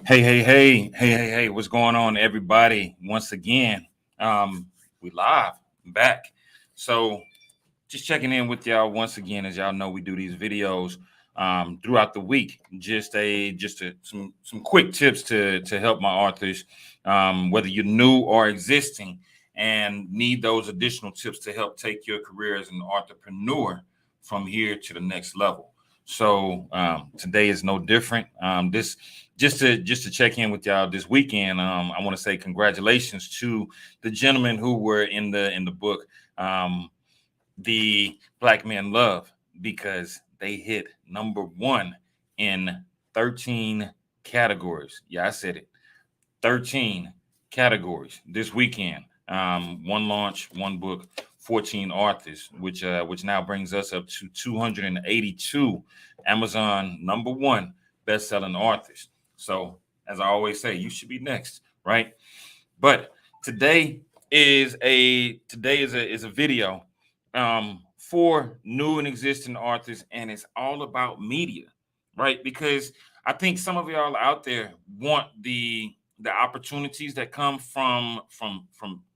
Hey, what's going on, everybody? Once again, we live back. So just checking in with y'all once again. As y'all know, we do these videos throughout the week. Some quick tips to help my authors, whether you're new or existing and need those additional tips to help take your career as an entrepreneur from here to the next level. So today is no different. This just to check in with y'all this weekend. I want to say congratulations to the gentlemen who were in the book, The Black Men Love, because they hit number one in 13 categories. Yeah, I said it. 13 categories this weekend. One launch, one book, 14 authors, which now brings us up to 282 Amazon number one best-selling authors. So, as I always say, you should be next, right? But today is a video for new and existing authors, and it's all about media, right? Because I think some of y'all out there want the opportunities that come from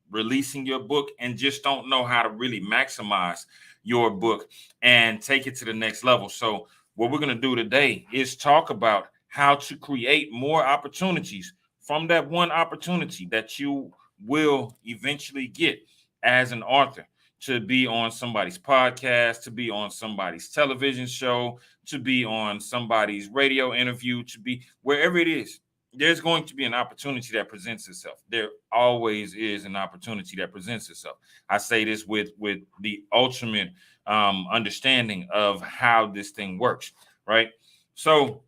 releasing your book and just don't know how to really maximize your book and take it to the next level. So what we're going to do today is talk about how to create more opportunities from that one opportunity that you will eventually get as an author, to be on somebody's podcast, to be on somebody's television show, to be on somebody's radio interview, to be wherever it is. There's going to be an opportunity that presents itself. There always is an opportunity that presents itself. I say this with the ultimate understanding of how this thing works, right? So,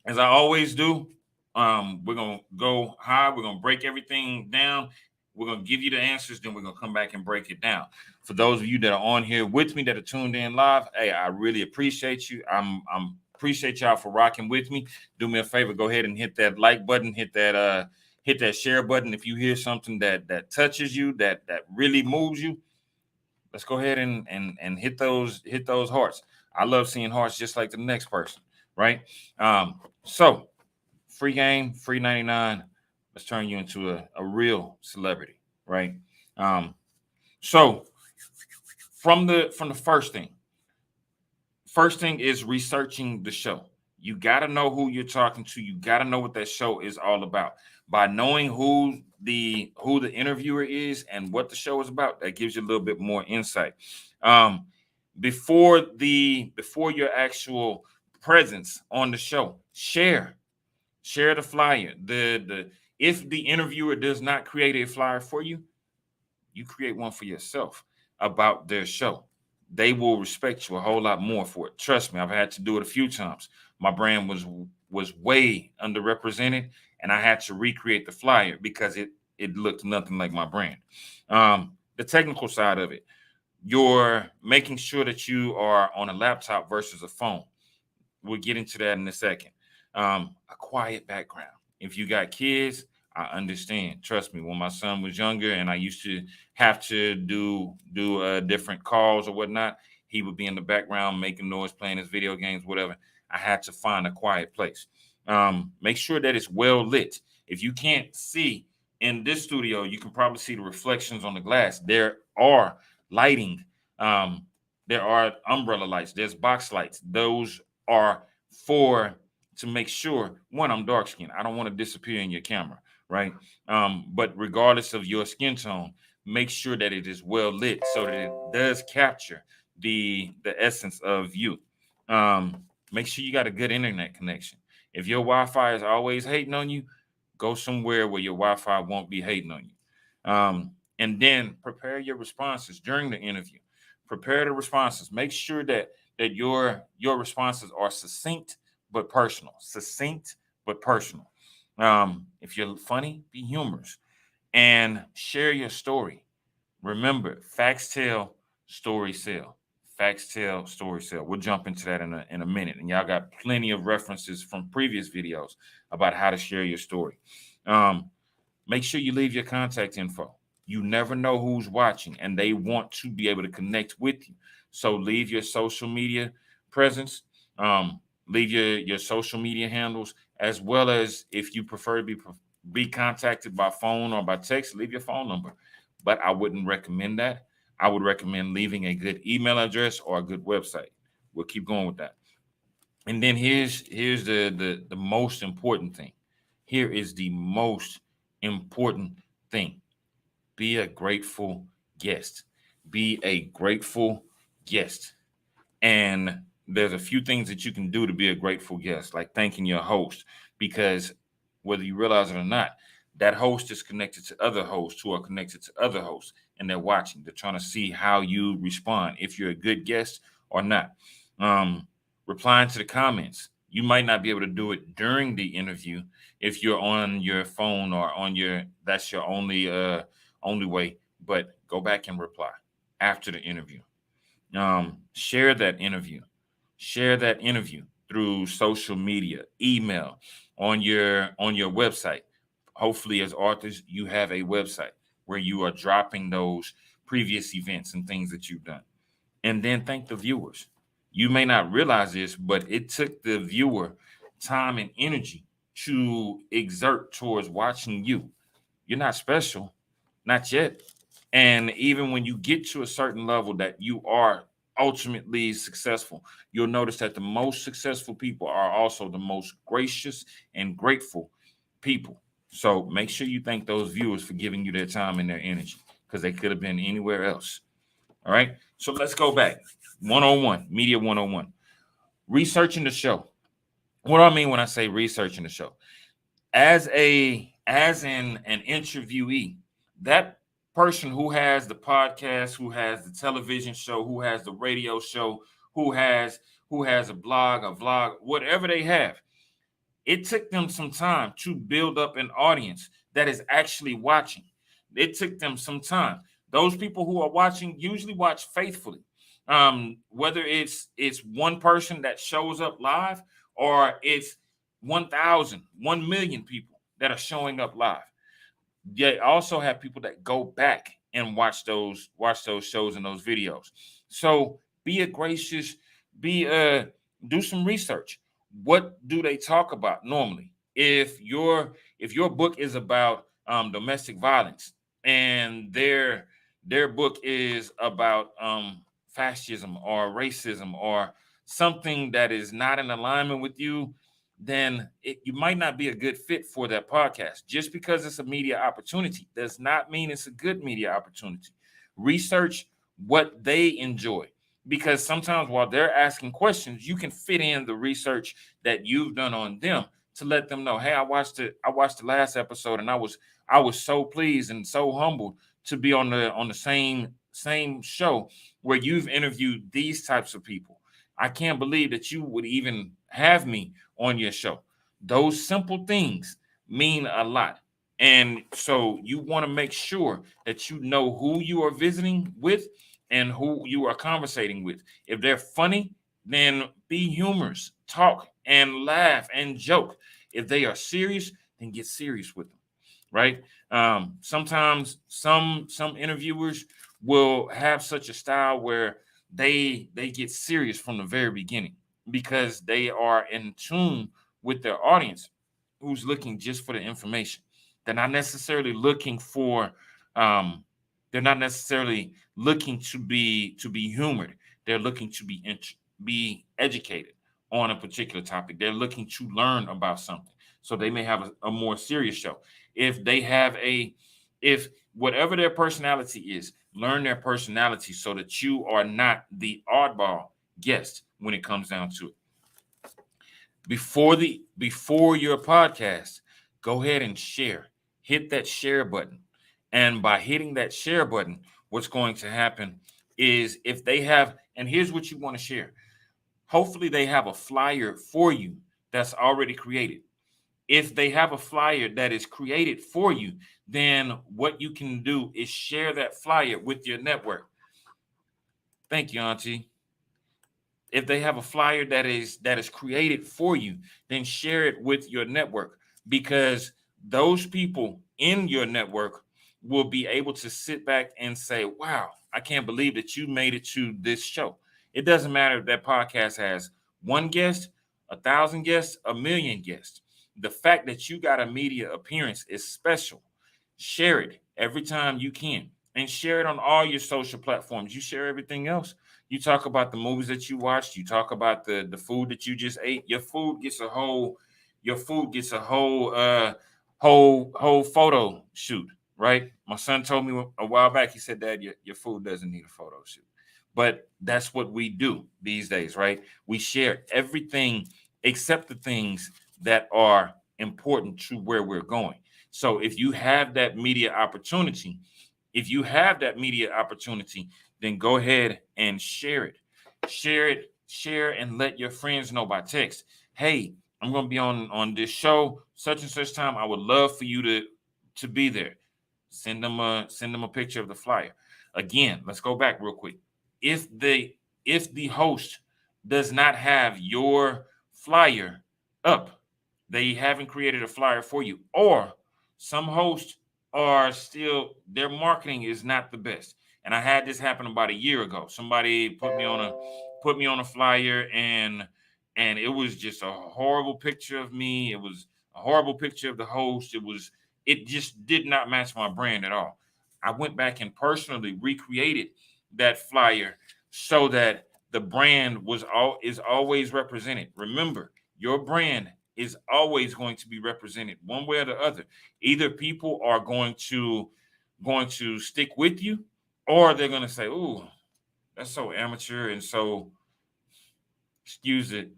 as I always do, we're gonna go high. We're gonna break everything down. We're gonna give you the answers, then we're gonna come back and break it down. For those of you that are on here with me, that are tuned in live, hey, I really appreciate you. I'm appreciate y'all for rocking with me. Do me a favor, go ahead and hit that like button, hit that share button. If you hear something that touches you, that really moves you, let's go ahead and hit those hearts. I love seeing hearts just like the next person, right? So free game, free 99. Let's turn you into a real celebrity, right? So from the first thing is researching the show. You got to know who you're talking to. You got to know what that show is all about. By knowing who the interviewer is and what the show is about, that gives you a little bit more insight. Before your actual presence on the show, share the flyer. If the interviewer does not create a flyer for you, you create one for yourself about their show. They will respect you a whole lot more for it. Trust me, I've had to do it a few times. My brand was way underrepresented, and I had to recreate the flyer because it looked nothing like my brand. The technical side of it, you're making sure that you are on a laptop versus a phone. We'll get into that in a second. A quiet background. If you got kids, I understand. Trust me, when my son was younger and I used to have to do different calls or whatnot, he would be in the background making noise, playing his video games, whatever. I had to find a quiet place. Make sure that it's well lit. If you can't see in this studio, you can probably see the reflections on the glass. There are lighting. There are umbrella lights. There's box lights. Those are to make sure, one, I'm dark skinned. I don't want to disappear in your camera, right? But regardless of your skin tone, make sure that it is well lit so that it does capture the essence of you. Make sure you got a good internet connection. If your Wi-Fi is always hating on you, go somewhere where your Wi-Fi won't be hating on you. And then prepare your responses during the interview. Prepare the responses. Make sure that your responses are succinct but personal. Succinct but personal. If you're funny, be humorous and share your story. Remember, facts tell, stories sell. Facts tell, stories sell. We'll jump into that in a minute. And y'all got plenty of references from previous videos about how to share your story. Make sure you leave your contact info. You never know who's watching and they want to be able to connect with you. So leave your social media presence. Leave your social media handles as well as if you prefer to be contacted by phone or by text, leave your phone number. But I wouldn't recommend that. I would recommend leaving a good email address or a good website. We'll keep going with that. And then here's the most important thing. Here is the most important thing. Be a grateful guest. Be a grateful guest. And there's a few things that you can do to be a grateful guest, like thanking your host, because whether you realize it or not, that host is connected to other hosts who are connected to other hosts, and they're watching. They're trying to see how you respond, if you're a good guest or not. Replying to the comments. You might not be able to do it during the interview if you're on your phone or on your, that's your only way, but go back and reply after the interview. Share that interview. Share that interview through social media, email, on your website. Hopefully, as authors, you have a website where you are dropping those previous events and things that you've done. And then thank the viewers. You may not realize this, but it took the viewer time and energy to exert towards watching you. You're not special, not yet. And even when you get to a certain level that you are ultimately successful, you'll notice that the most successful people are also the most gracious and grateful people. So make sure you thank those viewers for giving you their time and their energy, because they could have been anywhere else. All right. So let's go back. 101, Media 101. Researching the show. What do I mean when I say researching the show? As an interviewee, that person who has the podcast, who has the television show, who has the radio show, who has a blog, a vlog, whatever they have, it took them some time to build up an audience that is actually watching. It took them some time. Those people who are watching usually watch faithfully. Whether it's one person that shows up live, or it's 1,000, 1 million people that are showing up live. They also have people that go back and watch those shows and those videos. So be a gracious, do some research. What do they talk about normally? If your book is about domestic violence, and their book is about fascism or racism or something that is not in alignment with you, then you might not be a good fit for that podcast. Just because it's a media opportunity does not mean it's a good media opportunity. Research what they enjoy, because sometimes while they're asking questions, you can fit in the research that you've done on them to let them know, hey, I watched the last episode, and I was so pleased and so humbled to be on the same show where you've interviewed these types of people. I can't believe that you would even have me on your show. Those simple things mean a lot. And so you want to make sure that you know who you are visiting with and who you are conversating with. If they're funny, then be humorous, talk and laugh and joke. If they are serious, then get serious with them, right? Sometimes some interviewers will have such a style where they get serious from the very beginning, because they are in tune with their audience who's looking just for the information. They're not necessarily looking for they're not necessarily looking to be humored. They're looking to be educated on a particular topic. They're looking to learn about something. So they may have a more serious show. If whatever their personality is, learn their personality so that you are not the oddball guest when it comes down to it. Before your podcast, go ahead and share. Hit that share button. And by hitting that share button, what's going to happen is, if they have, and here's what you want to share. Hopefully they have a flyer for you that's already created. If they have a flyer that is created for you, then what you can do is share that flyer with your network. Thank you, Auntie. If they have a flyer that is created for you, then share it with your network, because those people in your network will be able to sit back and say, wow, I can't believe that you made it to this show. It doesn't matter if that podcast has one guest, 1,000 guests, 1,000,000 guests. The fact that you got a media appearance is special. Share it every time you can, and share it on all your social platforms. You share everything else. You talk about the movies that you watched. You talk about the food that you just ate. Your food gets a whole photo shoot, right? My son told me a while back. He said, "Dad, your food doesn't need a photo shoot." But that's what we do these days, right? We share everything except the things that are important to where we're going. So if you have that media opportunity, then go ahead and share it. Share and let your friends know by text. Hey, I'm going to be on this show such and such time. I would love for you to be there. Send them a picture of the flyer. Again, let's go back real quick. If the host does not have your flyer up, they haven't created a flyer for you, or some hosts are still, their marketing is not the best. And I had this happen about a year ago. Somebody put me on a flyer, and it was just a horrible picture of me. It was a horrible picture of the host. It just did not match my brand at all. I went back and personally recreated that flyer so that the brand is always represented. Remember, your brand is always going to be represented one way or the other. Either people are going to stick with you, or they're going to say, "Ooh, that's so amateur and so, excuse it.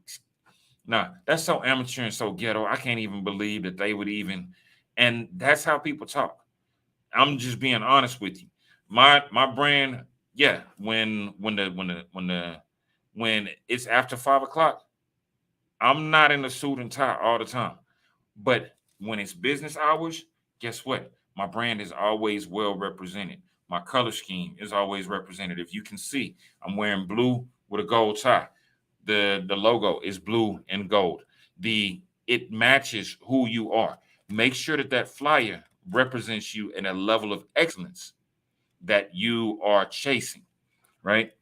Nah, that's so amateur and so ghetto. I can't even believe that they would even." And that's how people talk. I'm just being honest with you. My brand, yeah. When it's after 5 o'clock, I'm not in a suit and tie all the time. But when it's business hours, guess what? My brand is always well represented. My color scheme is always represented. If you can see, I'm wearing blue with a gold tie. The logo is blue and gold. It matches who you are. Make sure that flyer represents you in a level of excellence that you are chasing, right?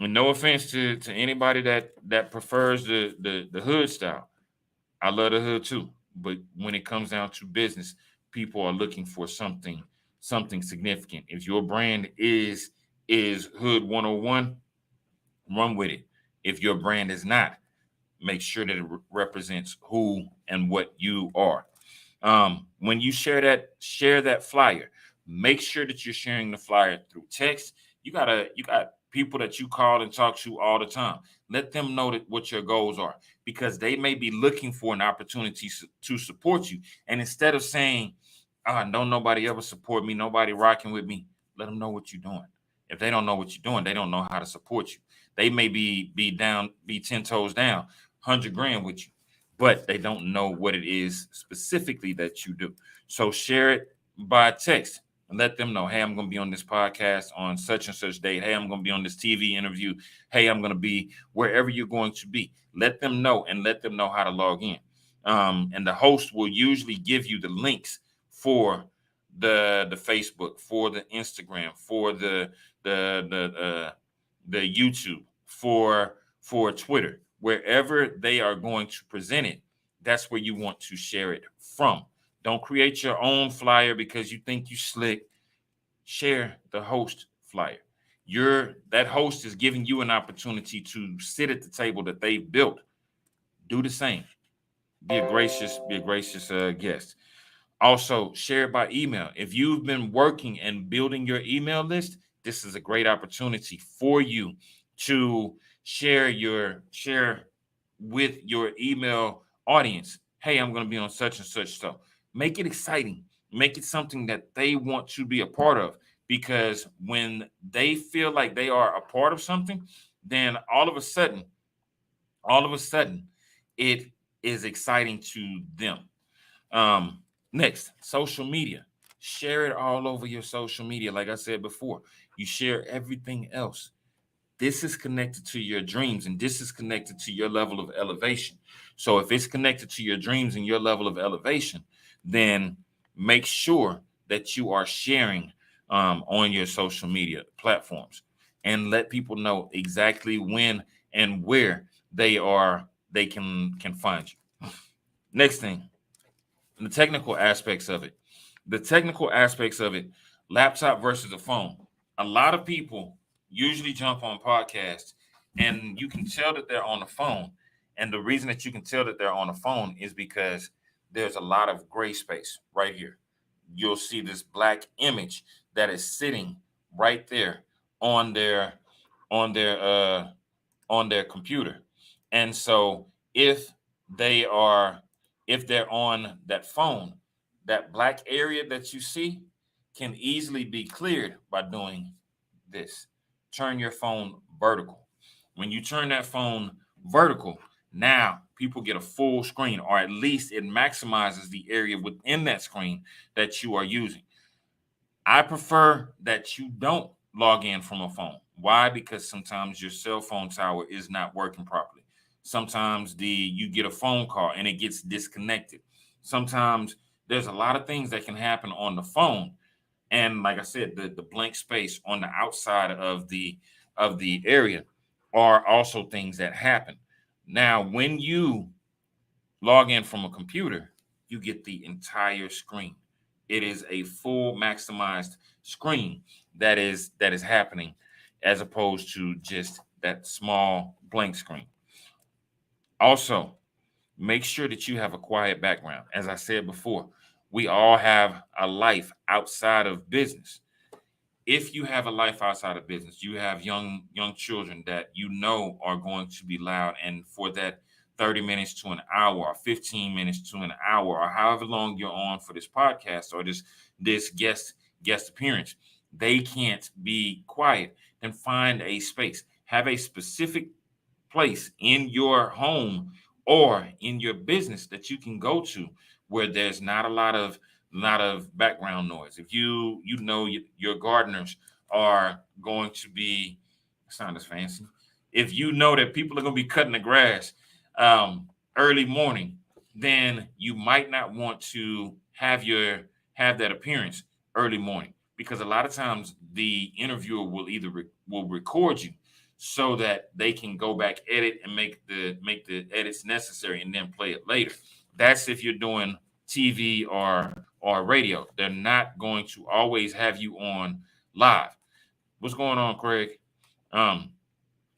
And no offense to anybody that prefers the hood style. I love the hood too. But when it comes down to business, people are looking for something significant. If your brand is Hood 101, run with it. If your brand is not, make sure that it represents who and what you are. When you share that flyer, make sure that you're sharing the flyer through text. You got people that you call and talk to all the time. Let them know what your goals are, because they may be looking for an opportunity to support you. And instead of saying, don't nobody ever support me, nobody rocking with me, let them know what you're doing. If they don't know what you're doing, they don't know how to support you. They may be 10 toes down, 100 grand with you, but they don't know what it is specifically that you do. So share it by text and let them know, hey, I'm going to be on this podcast on such and such date. Hey, I'm going to be on this TV interview. Hey, I'm going to be wherever you're going to be. Let them know, and let them know how to log in. And the host will usually give you the links for the Facebook, for the Instagram, for the YouTube, for Twitter. Wherever they are going to present it, that's where you want to share it from. Don't create your own flyer because you think you slick. Share the host flyer. That host is giving you an opportunity to sit at the table that they've built. Do the same. Be a gracious guest. Also, share it by email. If you've been working and building your email list, this is a great opportunity for you to share with your email audience. Hey, I'm going to be on such and such stuff. Make it exciting. Make it something that they want to be a part of, because when they feel like they are a part of something, then all of a sudden, it is exciting to them. Next, social media. Share it all over your social media. Like I said before, you share everything else. This is connected to your dreams, and this is connected to your level of elevation. So if it's connected to your dreams and your level of elevation, then make sure that you are sharing on your social media platforms, and let people know exactly when and where they can find you. Next thing, The technical aspects of it. The technical aspects of it, laptop versus a phone. A lot of people usually jump on podcasts and you can tell that they're on the phone. And the reason that you can tell that they're on the phone is because there's a lot of gray space right here. You'll see this black image that is sitting right there on their on their uh on their computer. And so if they are if they're on that phone, that black area that you see can easily be cleared by doing this. Turn your phone vertical. When you turn that phone vertical, now people get a full screen, or at least it maximizes the area within that screen that you are using. I prefer that you don't log in from a phone. Why? Because sometimes your cell phone tower is not working properly. Sometimes you get a phone call and it gets disconnected. Sometimes there's a lot of things that can happen on the phone. And like I said, the blank space on the outside of the area are also things that happen. Now, when you log in from a computer, you get the entire screen. It is a full maximized screen that is happening, as opposed to just that small blank screen. Also, make sure that you have a quiet background. As I said before, we all have a life outside of business. If you have a life outside of business, you have young children that you know are going to be loud, and for that 30 minutes to an hour, or 15 minutes to an hour, or however long you're on for this podcast or this guest appearance, they can't be quiet. Then find a space. Have a specific place in your home or in your business that you can go to where there's not a lot of background noise. If your gardeners are going to be, sound as fancy. If you know that people are going to be cutting the grass early morning, then you might not want to have that appearance early morning, because a lot of times the interviewer will either will record you so that they can go back, edit, and make the edits necessary and then play it later. That's if you're doing TV or radio. They're not going to always have you on live. What's going on, Craig? Um,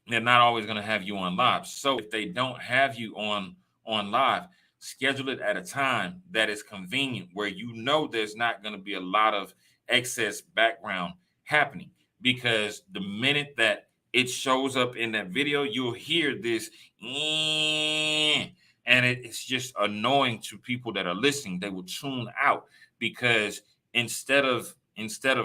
they're not always going to have you on live. So if they don't have you on live, schedule it at a time that is convenient, where you know there's not going to be a lot of excess background happening. Because the minute that it shows up in that video, you'll hear this, and it's just annoying to people that are listening. They will tune out, because instead of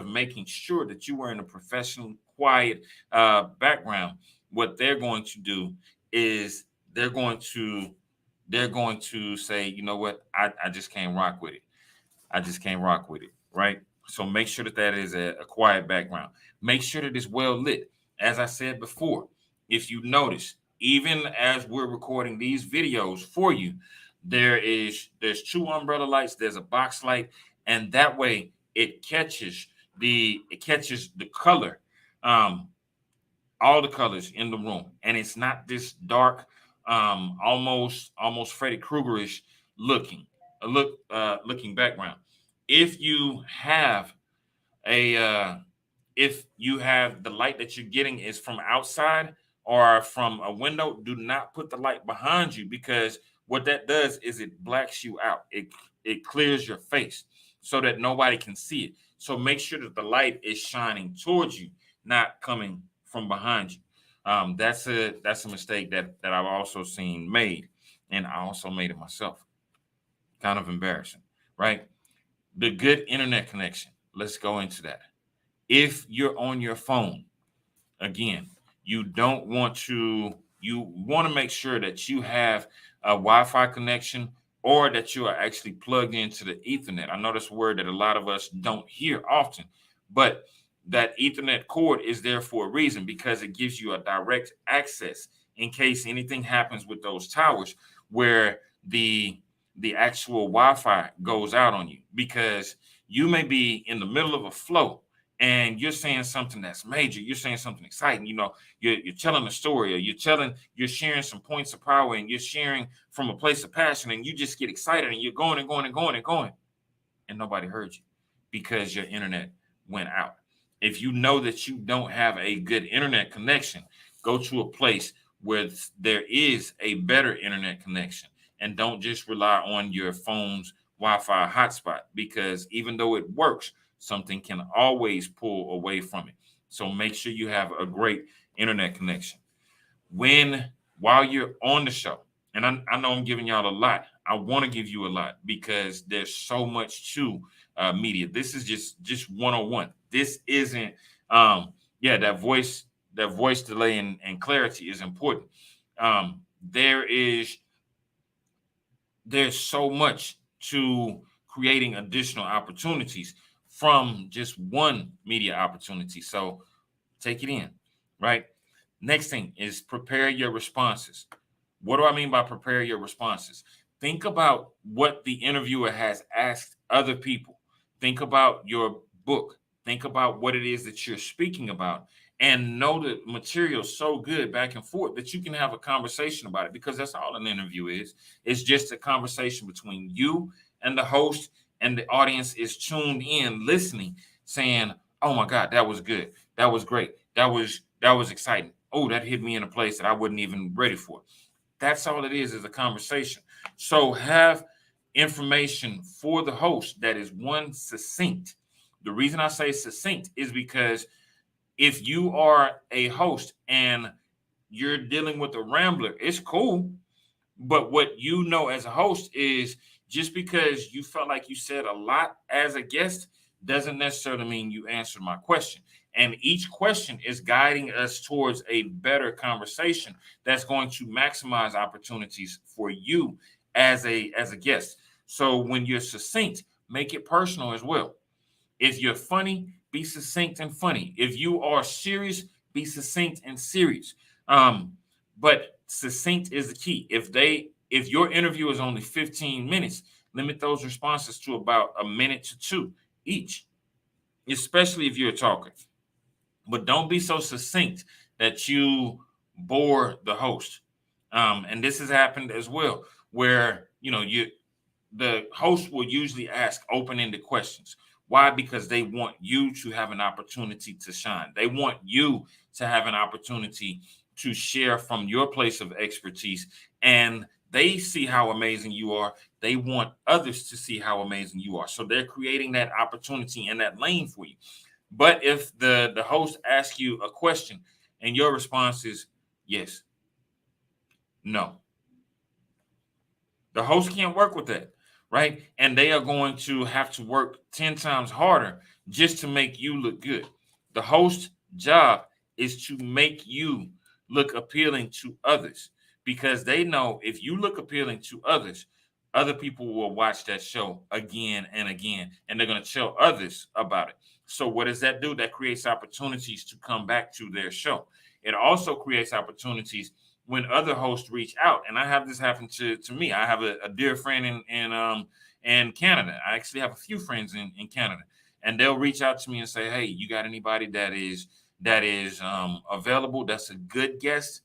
making sure that you were in a professional, quiet background, what they're going to do is they're going to say, you know what, I just can't rock with it. I just can't rock with it, right? So make sure that is a quiet background. Make sure that it's well lit. As I said before, if you notice, even as we're recording these videos for you, there's two umbrella lights, there's a box light, and that way it catches the color, all the colors in the room, and it's not this dark, almost Freddy Kruegerish looking background. If you have a if you have the light that you're getting is from outside or from a window, do not put the light behind you, because what that does is it blacks you out. It clears your face so that nobody can see it. So make sure that the light is shining towards you, not coming from behind you. That's a mistake that I've also seen made, and I also made it myself. Kind of embarrassing, right? The good internet connection. Let's go into that. If you're on your phone, again, you want to make sure that you have a Wi-Fi connection, or that you are actually plugged into the Ethernet. I know that's a word that a lot of us don't hear often, but that Ethernet cord is there for a reason, because it gives you a direct access in case anything happens with those towers where the actual Wi-Fi goes out on you, because you may be in the middle of a flow and you're saying something that's major, you're saying something exciting, you're telling a story, or you're sharing some points of power, and you're sharing from a place of passion, and you just get excited, and you're going and going and going and going, and nobody heard you because your internet went out. If you know that you don't have a good internet connection, go to a place where there is a better internet connection, and don't just rely on your phone's Wi-Fi hotspot, because even though it works, something can always pull away from it. So make sure you have a great internet connection. While you're on the show, and I know I'm giving y'all a lot, I want to give you a lot because there's so much to media. This is just 101. This isn't that voice delay and clarity is important. There's so much to creating additional opportunities from just one media opportunity. So take it in, right? Next thing is prepare your responses. What do I mean by prepare your responses? Think about what the interviewer has asked other people. Think about your book. Think about what it is that you're speaking about, and know the material so good back and forth that you can have a conversation about it, because that's all an interview is. It's just a conversation between you and the host, and the audience is tuned in, listening, saying, "Oh my God, that was good. That was great. That was exciting. Oh, that hit me in a place that I wasn't even ready for." That's all it is a conversation. So have information for the host that is succinct. The reason I say succinct is because if you are a host and you're dealing with a rambler, it's cool. But what you know as a host is, just because you felt like you said a lot as a guest doesn't necessarily mean you answered my question. And each question is guiding us towards a better conversation that's going to maximize opportunities for you as a guest. So when you're succinct, make it personal as well. If you're funny, be succinct and funny. If you are serious, be succinct and serious. But succinct is the key. If your interview is only 15 minutes, limit those responses to about a minute to two each, especially if you're a talker. But don't be so succinct that you bore the host. And this has happened as well, where the host will usually ask open-ended questions. Why? Because they want you to have an opportunity to shine. They want you to have an opportunity to share from your place of expertise, and they see how amazing you are. They want others to see how amazing you are. So they're creating that opportunity and that lane for you. But if the host asks you a question and your response is yes, no, the host can't work with that, right? And they are going to have to work 10 times harder just to make you look good. The host's job is to make you look appealing to others, because they know if you look appealing to others, other people will watch that show again and again, and they're going to tell others about it. So what does that do? That creates opportunities to come back to their show. It also creates opportunities when other hosts reach out, and I have this happen to me. I have a dear friend in Canada. I actually have a few friends in Canada, and they'll reach out to me and say, "Hey, you got anybody that is available? That's a good guest."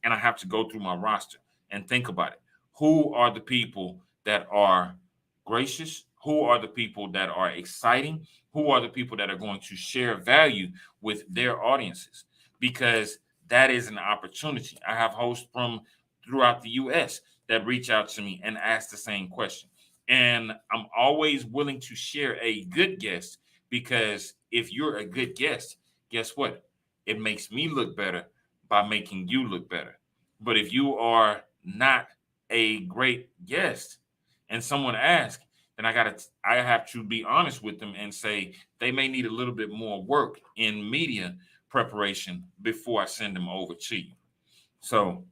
And I have to go through my roster and think about it. Who are the people that are gracious? Who are the people that are exciting? Who are the people that are going to share value with their audiences? Because that is an opportunity. I have hosts from throughout the US that reach out to me and ask the same question. And I'm always willing to share a good guest, because if you're a good guest, guess what? It makes me look better by making you look better. But if you are not a great guest and someone asks, then I have to be honest with them and say they may need a little bit more work in media preparation before I send them over to you. So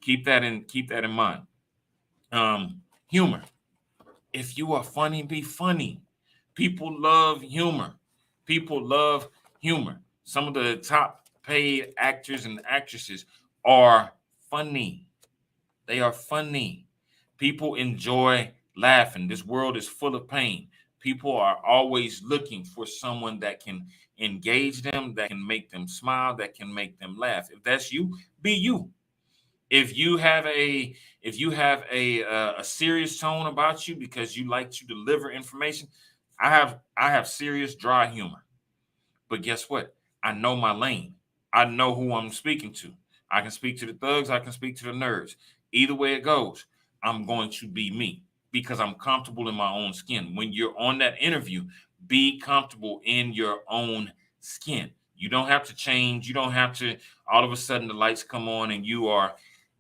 keep that in mind. Humor. If you are funny, be funny. People love humor. People love humor. Some of the top paid actors and actresses are funny. They are funny. People enjoy laughing. This world is full of pain. People are always looking for someone that can engage them, that can make them smile, that can make them laugh. If that's you, be you. If you have a serious tone about you because you like to deliver information, I have serious dry humor. But guess what? I know my lane. I know who I'm speaking to. I can speak to the thugs, I can speak to the nerds. Either way it goes, I'm going to be me because I'm comfortable in my own skin. When you're on that interview, be comfortable in your own skin. You don't have to change. You don't have to all of a sudden the lights come on and you are,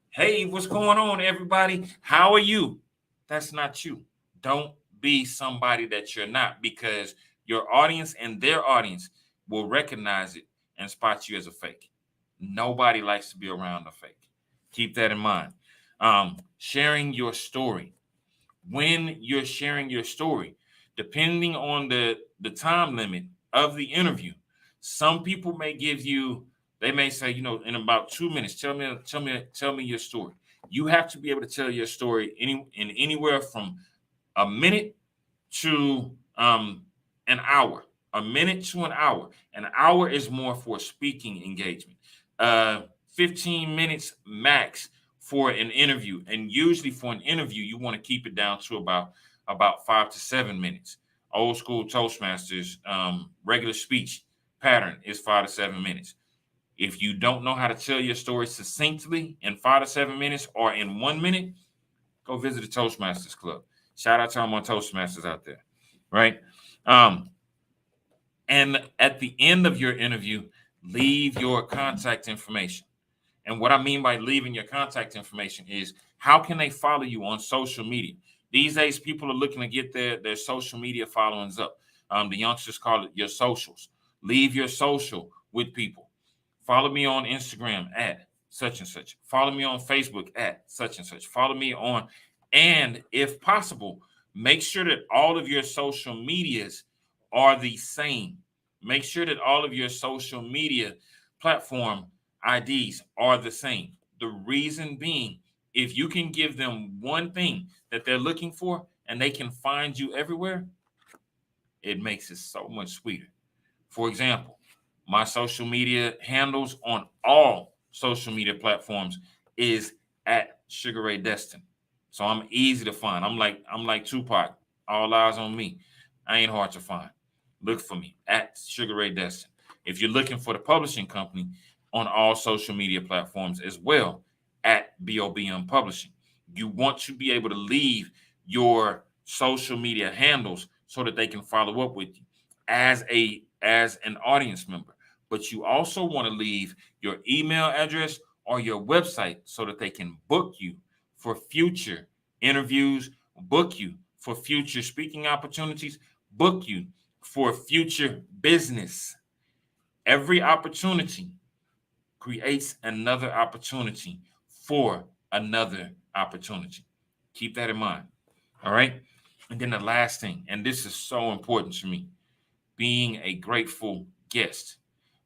hey, what's going on, everybody? How are you? That's not you. Don't be somebody that you're not, because your audience and their audience will recognize it and spot you as a fake. Nobody likes to be around a fake. Keep that in mind. Sharing your story. When you're sharing your story, depending on the time limit of the interview, some people may give you, they may say, in about 2 minutes, tell me your story. You have to be able to tell your story in anywhere from a minute to an hour. A minute to an hour. An hour is more for speaking engagement. 15 minutes max for an interview. And usually for an interview, you want to keep it down to about 5 to 7 minutes. Old school Toastmasters, regular speech pattern is 5 to 7 minutes. If you don't know how to tell your story succinctly in 5 to 7 minutes or in 1 minute, go visit the Toastmasters Club. Shout out to all my Toastmasters out there, right? And at the end of your interview, leave your contact information. And what I mean by leaving your contact information is, how can they follow you on social media? These days, people are looking to get their social media followings up. The youngsters call it your socials. Leave your social with people. Follow me on Instagram at such and such. Follow me on Facebook at such and such. Follow me on, and if possible, make sure that all of your social medias are the same. Make sure that all of your social media platform IDs are the same. The reason being, if you can give them one thing that they're looking for and they can find you everywhere, it makes it so much sweeter. For example, my social media handles on all social media platforms is at Sugar Ray Destin. So I'm easy to find. I'm like Tupac. All eyes on me. I ain't hard to find. Look for me at Sugar Ray Destin. If you're looking for the publishing company, on all social media platforms as well, at BOBM Publishing. You want to be able to leave your social media handles so that they can follow up with you as an audience member. But you also want to leave your email address or your website so that they can book you for future interviews, book you for future speaking opportunities, book you for future business. Every opportunity creates another opportunity for another opportunity. Keep that in mind. All right. And then the last thing, and this is so important to me, being a grateful guest.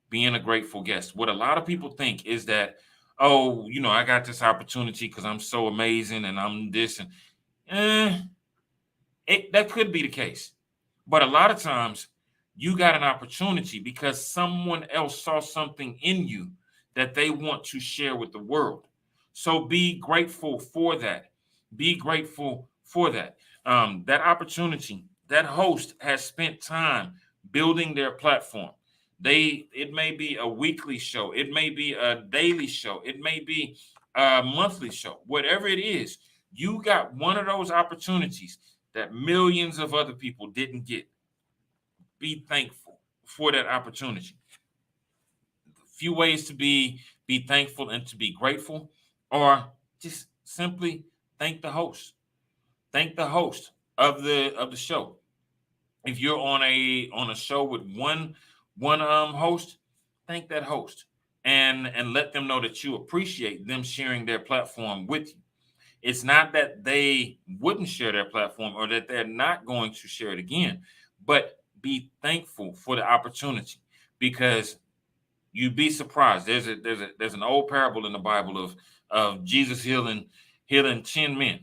Being a grateful guest. What a lot of people think is that, oh, I got this opportunity because I'm so amazing and I'm this, and that could be the case. But a lot of times you got an opportunity because someone else saw something in you that they want to share with the world. So be grateful for that. Be grateful for that. That opportunity, that host has spent time building their platform. It may be a weekly show, it may be a daily show, it may be a monthly show, whatever it is. You got one of those opportunities that millions of other people didn't get. Be thankful for that opportunity. Few ways to be thankful and to be grateful, or just simply thank the host. Thank the host of the show. If you're on a show with one host, thank that host and let them know that you appreciate them sharing their platform with you. It's not that they wouldn't share their platform or that they're not going to share it again, but be thankful for the opportunity, because you'd be surprised. There's an old parable in the Bible of Jesus healing 10 men.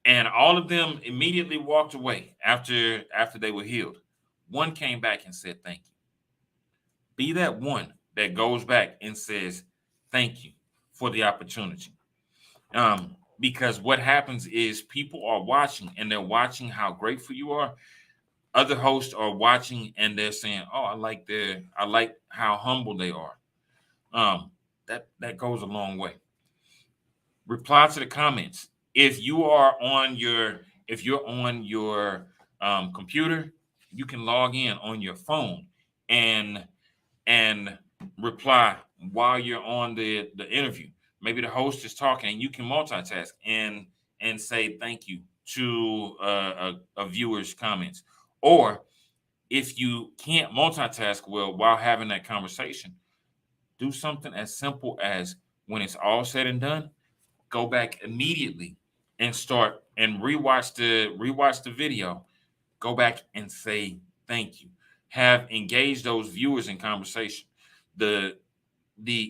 And all of them immediately walked away after they were healed. One came back and said, thank you. Be that one that goes back and says, thank you for the opportunity. Because what happens is people are watching, and they're watching how grateful you are. Other hosts are watching and they're saying, oh, I like how humble they are. That goes a long way. Reply to the comments. If you're on your computer, you can log in on your phone and reply while you're on the interview. Maybe the host is talking and you can multitask and say thank you to a viewer's comments. Or if you can't multitask well while having that conversation, do something as simple as, when it's all said and done, go back immediately and start and rewatch the video. Go back and say thank you. Have engaged those viewers in conversation. The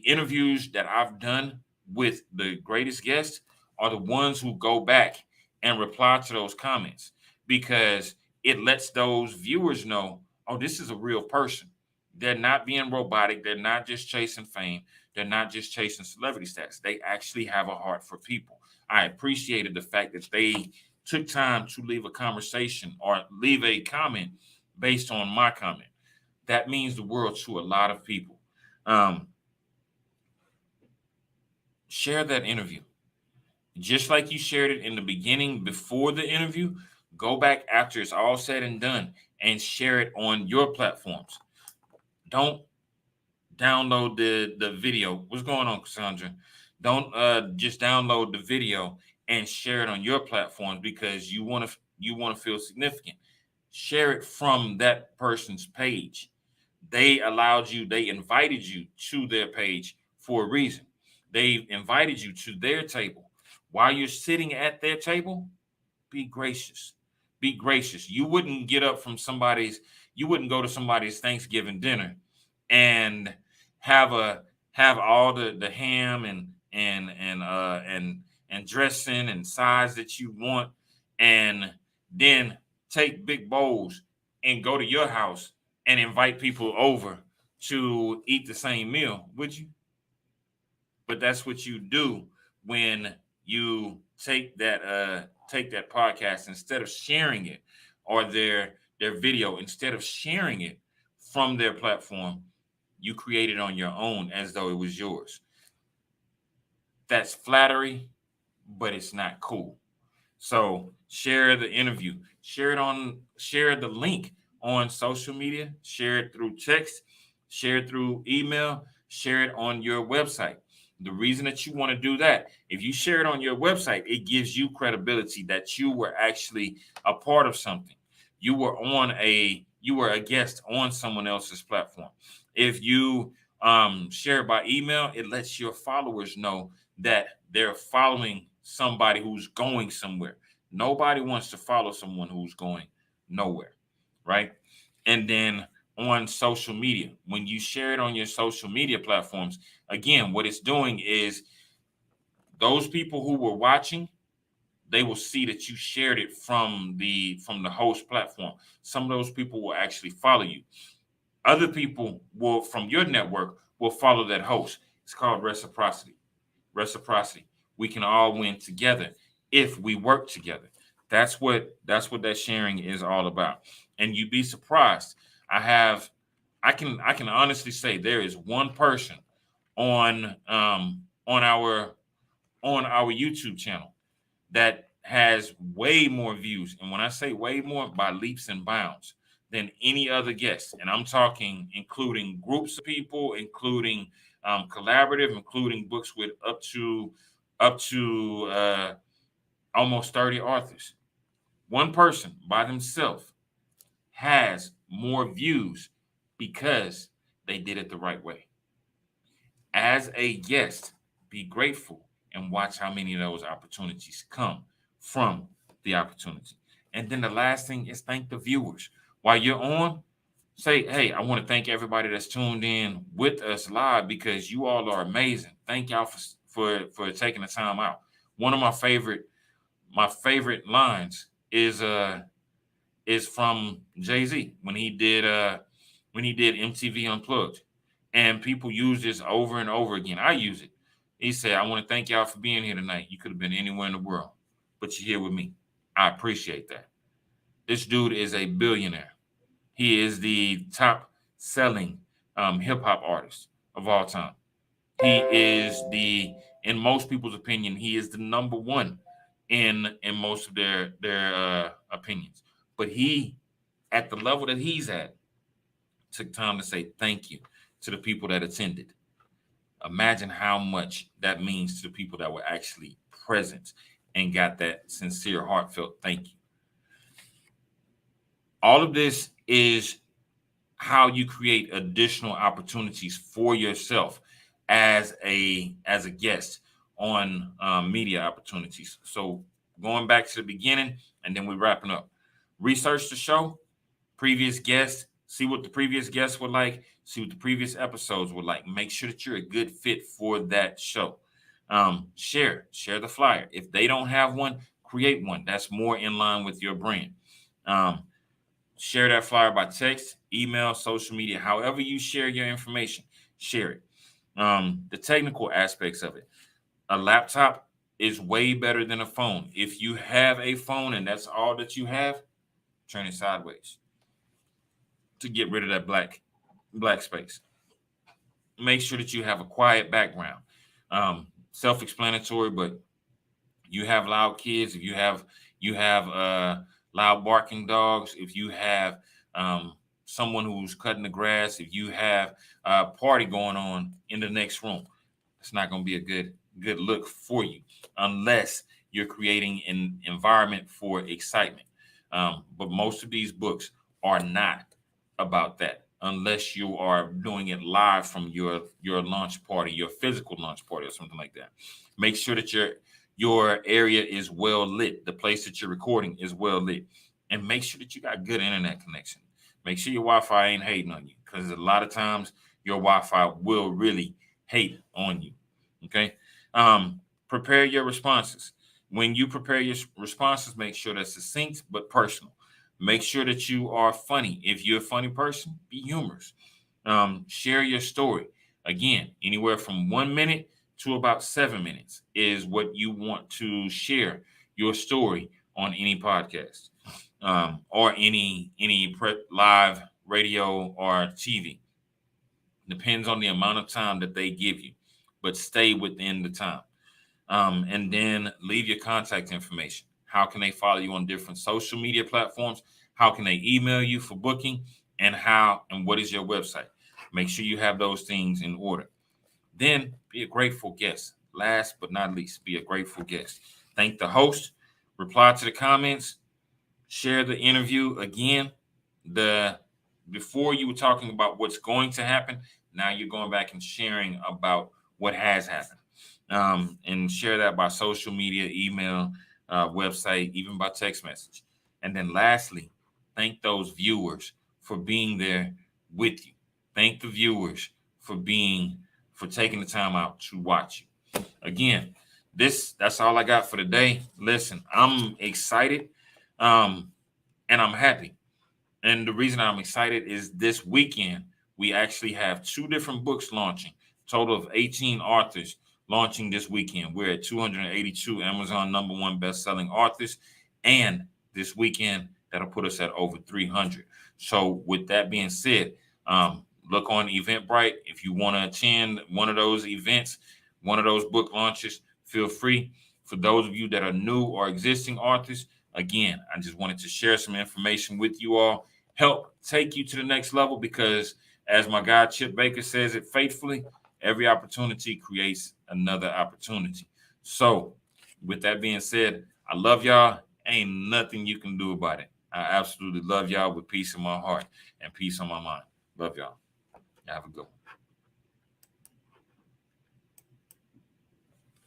interviews that I've done with the greatest guests are the ones who go back and reply to those comments, because it lets those viewers know, oh, this is a real person. They're not being robotic. They're not just chasing fame. They're not just chasing celebrity status. They actually have a heart for people. I appreciated the fact that they took time to leave a conversation or leave a comment based on my comment. That means the world to a lot of people. Share that interview. Just like you shared it in the beginning before the interview, go back after it's all said and done and share it on your platforms. Don't download the video. What's going on, Cassandra? Don't just download the video and share it on your platforms because you want to feel significant. Share it from that person's page. They invited you to their page for a reason. They invited you to their table. While you're sitting at their table, be gracious. Be gracious. You wouldn't you wouldn't go to somebody's Thanksgiving dinner and have all the ham and dressing and size that you want, and then take big bowls and go to your house and invite people over to eat the same meal, would you? But that's what you do when you take that podcast, instead of sharing it, or their video, instead of sharing it from their platform, you create it on your own as though it was yours. That's flattery, but it's not cool. So share the interview, share the link on social media, share it through text, share it through email, share it on your website. The reason that you want to do that, if you share it on your website, it gives you credibility that you were actually a part of something. You were a guest on someone else's platform. If you share it by email, it lets your followers know that they're following somebody who's going somewhere. Nobody wants to follow someone who's going nowhere, right? And then on social media, when you share it on your social media platforms, again, what it's doing is those people who were watching, they will see that you shared it from the host platform. Some of those people will actually follow you. Other people will, from your network, will follow that host. It's called reciprocity. Reciprocity. We can all win together if we work together. That's what that sharing is all about. And you'd be surprised. I can honestly say there is one person on our YouTube channel that has way more views, and when I say way more, by leaps and bounds, than any other guest. And I'm talking including groups of people, including collaborative, including books with up to almost 30 authors. One person by themselves has more views because they did it the right way. As a guest, be grateful and watch how many of those opportunities come from the opportunity. And then the last thing is thank the viewers. While you're on, say, hey, I want to thank everybody that's tuned in with us live, because you all are amazing. Thank y'all for taking the time out. One of my favorite my favorite lines is from Jay-Z when he did MTV Unplugged, and people use this over and over again. I use it. He said, "I want to thank y'all for being here tonight. You could have been anywhere in the world, but you're here with me. I appreciate that." This dude is a billionaire. He is the top selling hip hop artist of all time. He is in most people's opinion, he is the number one in most of their opinions. But he, at the level that he's at, took time to say thank you to the people that attended. Imagine how much that means to the people that were actually present and got that sincere, heartfelt thank you. All of this is how you create additional opportunities for yourself as a guest on media opportunities. So going back to the beginning, and then we're wrapping up. Research the show, previous guests, see what the previous guests were like, see what the previous episodes were like. Make sure that you're a good fit for that show. Share the flyer. If they don't have one, create one that's more in line with your brand. Share that flyer by text, email, social media, however you share your information, share it. The technical aspects of it. A laptop is way better than a phone. If you have a phone and that's all that you have, turn it sideways to get rid of that black space. Make sure that you have a quiet background. Self-explanatory, but you have loud kids, if you have loud barking dogs, if you have someone who's cutting the grass, if you have a party going on in the next room, it's not going to be a good look for you unless you're creating an environment for excitement. But most of these books are not about that unless you are doing it live from your launch party, your physical launch party or something like that. Make sure that your area is well lit. The place that you're recording is well lit. And make sure that you got good internet connection. Make sure your Wi-Fi ain't hating on you, because a lot of times your Wi-Fi will really hate on you. Okay. Prepare your responses. When you prepare your responses, make sure that's succinct but personal. Make sure that you are funny. If you're a funny person, be humorous. Share your story. Again, anywhere from 1 minute to about 7 minutes is what you want to share your story on any podcast or any live radio or TV. Depends on the amount of time that they give you, but stay within the time. And then leave your contact information. How can they follow you on different social media platforms? How can they email you for booking? And what is your website? Make sure you have those things in order. Then be a grateful guest. Last but not least, be a grateful guest. Thank the host. Reply to the comments. Share the interview. Again, before you were talking about what's going to happen, now you're going back and sharing about what has happened. And share that by social media, email, website, even by text message. And then lastly, thank those viewers for being there with you. Thank the viewers for taking the time out to watch you. Again, that's all I got for today. Listen, I'm excited and I'm happy. And the reason I'm excited is this weekend, we actually have 2 different books launching, total of 18 authors launching this weekend. We're at 282 Amazon #1 best-selling authors. And this weekend, that'll put us at over 300. So with that being said, look on Eventbrite. If you want to attend one of those events, one of those book launches, feel free. For those of you that are new or existing authors, again, I just wanted to share some information with you all, help take you to the next level, because as my guy Chip Baker says it faithfully, every opportunity creates another opportunity. So with that being said, I love y'all. Ain't nothing you can do about it. I absolutely love y'all with peace in my heart and peace on my mind. Love y'all. Have a good one.